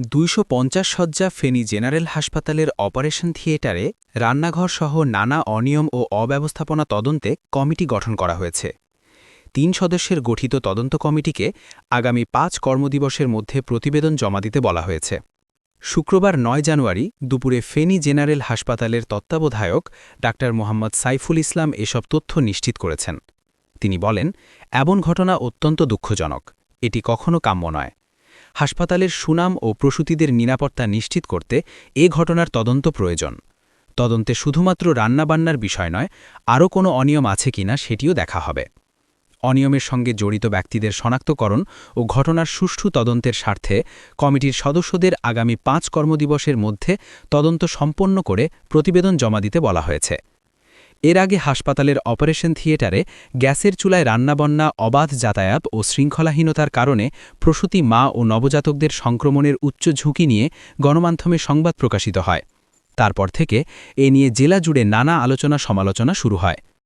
২৫০ শয্যা ফেনী জেনারেল হাসপাতালের অপারেশন থিয়েটারে রান্নাঘরসহ নানা অনিয়ম ও অব্যবস্থাপনা তদন্তে কমিটি গঠন করা হয়েছে। ৩ সদস্যের গঠিত তদন্ত কমিটিকে আগামী ৫ কর্মদিবসের মধ্যে প্রতিবেদন জমা দিতে বলা হয়েছে। শুক্রবার ৯ জানুয়ারি দুপুরে ফেনী জেনারেল হাসপাতালের তত্ত্বাবধায়ক ডা. মোহাম্মদ সাইফুল ইসলাম এসব তথ্য নিশ্চিত করেছেন। তিনি বলেন, এমন ঘটনা অত্যন্ত দুঃখজনক, এটি কখনো কাম্য নয়। হাসপাতালের সুনাম ও প্রসূতিদের নিরাপত্তা নিশ্চিত করতে এ ঘটনার তদন্ত প্রয়োজন। তদন্তে শুধুমাত্র রান্নাবান্নার বিষয় নয়, আরও কোনো অনিয়ম আছে কিনা সেটিও দেখা হবে। অনিয়মের সঙ্গে জড়িত ব্যক্তিদের শনাক্তকরণ ও ঘটনার সুষ্ঠু তদন্তের স্বার্থে কমিটির সদস্যদের আগামী ৫ কর্মদিবসের মধ্যে তদন্ত সম্পন্ন করে প্রতিবেদন জমা দিতে বলা হয়েছে। এর আগে হাসপাতালের অপারেশন থিয়েটারে গ্যাসের চুলায় রান্নাবান্না, অবাধ যাতায়াত ও শৃঙ্খলাহীনতার কারণে প্রসূতি মা ও নবজাতকদের সংক্রমণের উচ্চ ঝুঁকি নিয়ে গণমাধ্যমে সংবাদ প্রকাশিত হয়। তারপর থেকে এ নিয়ে জেলা জুড়ে নানা আলোচনা সমালোচনা শুরু হয়।